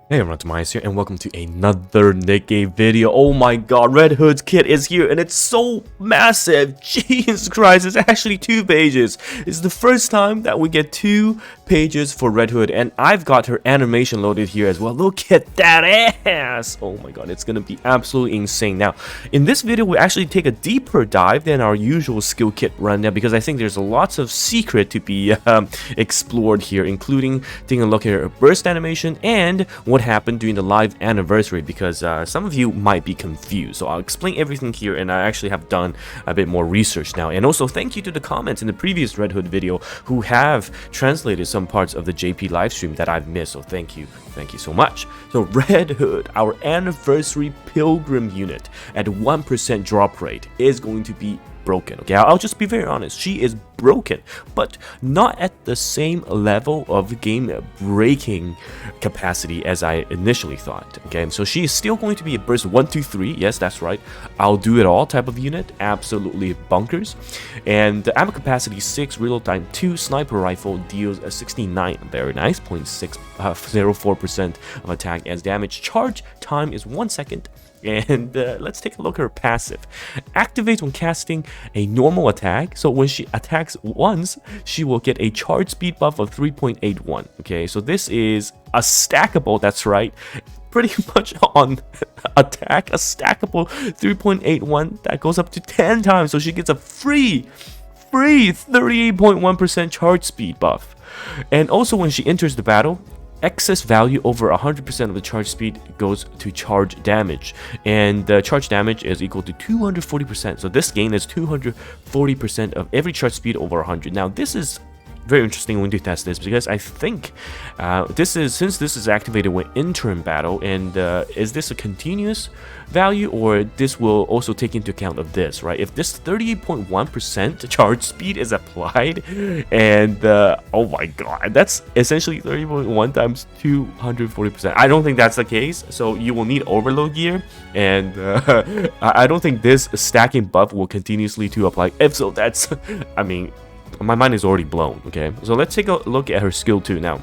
Hey everyone, TimaeuSS here, and welcome to another NIKKE video. Oh my god, RedHood's kit is here, and it's so massive! Jesus Christ, it's actually 2 pages. It's the first time that we get 2 pages for RedHood, and I've got her animation loaded here as well. Look at that ass! Oh my god, it's gonna be absolutely insane. Now, in this video, we actually take a deeper dive than our usual skill kit rundown, because I think there's lots of secret to be explored here, including taking a look at her burst animation and what happened during the live anniversary, because some of you might be confused. So I'll explain everything here, and I actually have done a bit more research now. And also thank you to the comments in the previous RedHood video who have translated some parts of the JP livestream that I've missed. So thank you so much. So RedHood, our anniversary pilgrim unit at 1% drop rate, is going to be broken. Okay, I'll just be very honest, she is broken, but not at the same level of game breaking capacity as I initially thought. Okay, so she is still going to be a burst 1, 2, 3. Yes, that's right, I'll do it all type of unit, absolutely bonkers. And the ammo capacity 6, reload time 2, sniper rifle deals a 69, very nice, 0.604% of attack as damage. Charge time is 1 second. And let's take a look at her passive. Activates when casting a normal attack. So when she attacks once, she will get a charge speed buff of 3.81. Okay, so this is a stackable, that's right, pretty much on attack, a stackable 3.81 that goes up to 10 times. So she gets a free 38.1% charge speed buff. And also when she enters the battle, excess value over 100% of the charge speed goes to charge damage, and the charge damage is equal to 240%. So this gain is 240% of every charge speed over 100. Now this is very interesting when you test this, because I think since this is activated when interim battle, and is this a continuous value, or this will also take into account of this, right? If this 38.1% charge speed is applied, and oh my god, that's essentially 30.1 times 240%. I don't think that's the case, so you will need overload gear, and I don't think this stacking buff will continuously to apply. If so, that's I mean, my mind is already blown. Okay, so let's take a look at her skill 2 now.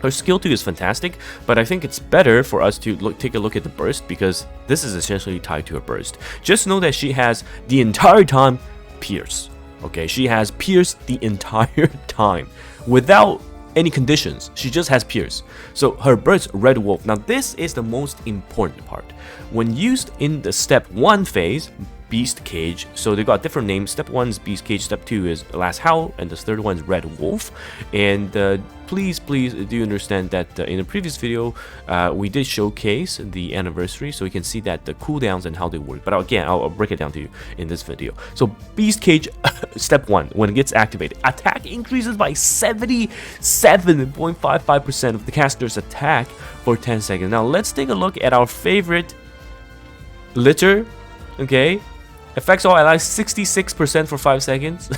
Her skill 2 is fantastic, but I think it's better for us to take a look at the burst, because this is essentially tied to her burst. Just know that she has the entire time pierce. Okay, she has pierce the entire time without any conditions. She just has pierce. So her burst, Red Wolf. Now this is the most important part. When used in the step 1 phase, Beast Cage, so they got different names. Step 1 is Beast Cage, step 2 is Last Howl, and the third one is Red Wolf. And please do understand that in the previous video we did showcase the anniversary, so you can see that the cooldowns and how they work. But again, I'll break it down to you in this video. So Beast Cage, step 1, when it gets activated, attack increases by 77.55% of the caster's attack for 10 seconds. Now let's take a look at our favorite litter. Okay, affects all allies 66% for 5 seconds.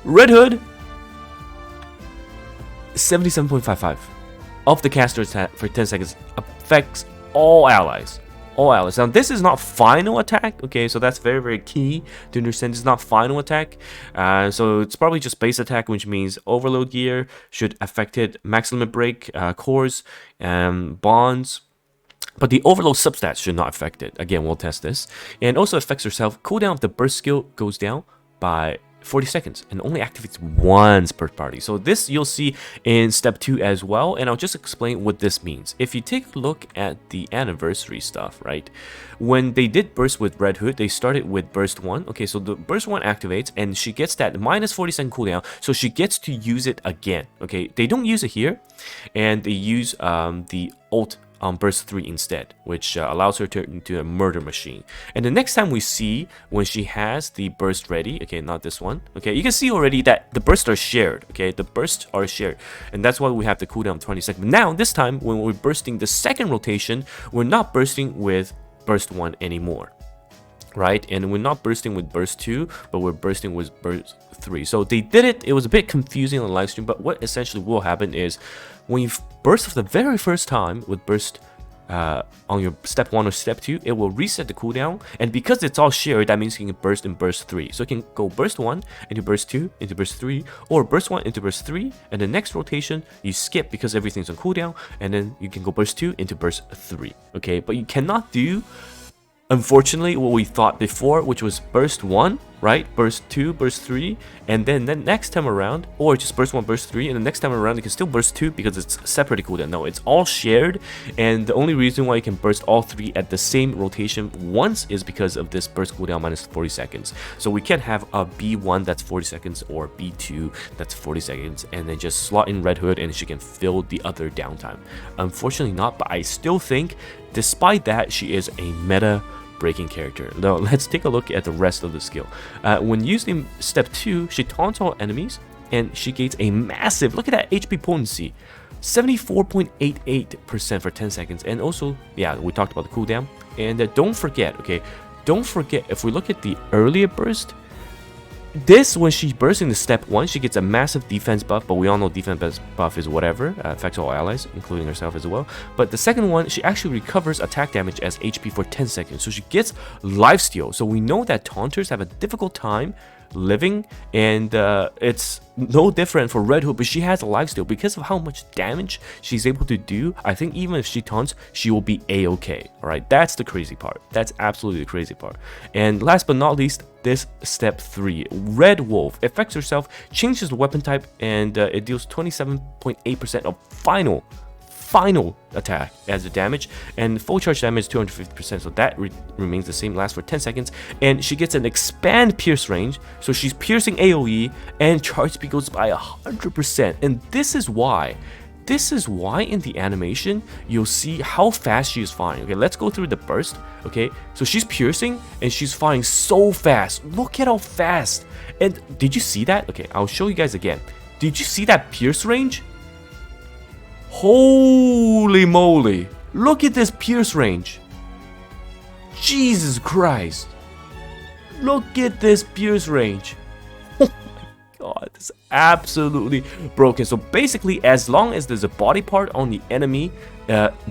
RedHood, 77.55 of the caster's attack for 10 seconds, affects all allies. All allies. Now this is not final attack. Okay, so that's very key to understand. It's not final attack, so it's probably just base attack, which means overload gear should affect it, max limit break, cores, bonds. But the overload substats should not affect it. Again, we'll test this. And also affects herself. Cooldown of the burst skill goes down by 40 seconds and only activates once per party. So this you'll see in step 2 as well, and I'll just explain what this means. If you take a look at the anniversary stuff, right, when they did burst with RedHood, they started with burst 1. Okay, so the burst 1 activates, and she gets that minus 40-second cooldown, so she gets to use it again. Okay, they don't use it here, and they use the ult on burst 3 instead, which allows her to turn into a murder machine. And the next time we see when she has the burst ready, okay, not this one, okay, you can see already that the bursts are shared. Okay, the bursts are shared, and that's why we have the cooldown 20 seconds. Now this time when we're bursting the second rotation, we're not bursting with burst 1 anymore, right? And we're not bursting with burst 2, but we're bursting with burst 3. So they did it. It was a bit confusing on the live stream, but what essentially will happen is when you burst for the very first time with burst on your step 1 or step 2, it will reset the cooldown. And because it's all shared, that means you can burst in burst 3. So you can go burst 1 into burst 2 into burst 3, or burst 1 into burst 3, and the next rotation you skip because everything's on cooldown, and then you can go burst 2 into burst 3. Okay, but you cannot do, unfortunately, what we thought before, which was burst 1, right? Burst 2, burst 3, and then next time around, or just burst 1, burst 3, and the next time around you can still burst 2 because it's separate cooldown. No, it's all shared, and the only reason why you can burst all 3 at the same rotation once is because of this burst cooldown minus 40 seconds. So we can't have a B1 that's 40 seconds or B2 that's 40 seconds and then just slot in Red Hood and she can fill the other downtime. Unfortunately not, but I still think despite that she is a meta breaking character. Now let's take a look at the rest of the skill. When used in step 2, she taunts all enemies and she gains a massive, look at that HP potency, 74.88% for 10 seconds. And also, yeah, we talked about the cooldown. And don't forget, okay, don't forget, if we look at the earlier burst, this, when she bursts into step 1, she gets a massive defense buff, but we all know defense buff is whatever, affects all allies, including herself as well. But the second one, she actually recovers attack damage as HP for 10 seconds, so she gets lifesteal. So we know that taunters have a difficult time living, and it's no different for Red Hood, but she has a lifesteal because of how much damage she's able to do. I think even if she taunts, she will be a-okay. All right, that's the crazy part. That's absolutely the crazy part. And last but not least, this step 3, Red Wolf affects herself, changes the weapon type, and it deals 27.8% of final attack as the damage, and full charge damage 250%, so that remains the same, lasts for 10 seconds, and she gets an expand pierce range, so she's piercing AOE, and charge speed goes by 100%. And this is why in the animation you'll see how fast she is firing. Okay, let's go through the burst. Okay, so she's piercing and she's firing so fast. Look at how fast. And did you see that? Okay, I'll show you guys again. Did you see that pierce range? Holy moly, look at this pierce range. Jesus Christ, look at this pierce range. Oh my god, this is absolutely broken. So basically, as long as there's a body part on the enemy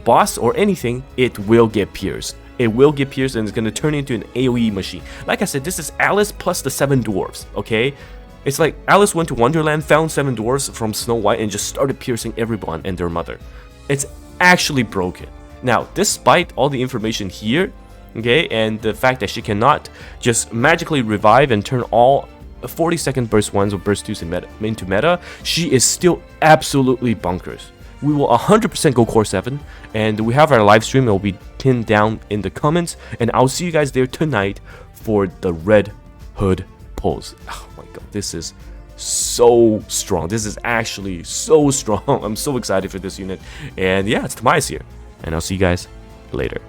boss or anything, it will get pierced. It will get pierced and it's going to turn into an AOE machine. Like I said, this is Alice plus the 7 dwarves, okay? It's like Alice went to Wonderland, found 7 dwarves from Snow White, and just started piercing everyone and their mother. It's actually broken. Now, despite all the information here, okay, and the fact that she cannot just magically revive and turn all 40-second burst 1s or burst 2s into meta, she is still absolutely bonkers. We will 100% go core 7, and we have our live stream. It will be pinned down in the comments, and I'll see you guys there tonight for the Red Hood pulls. Oh my god, this is so strong. This is actually so strong. I'm so excited for this unit. And yeah, it's TimaeuSS here, and I'll see you guys later.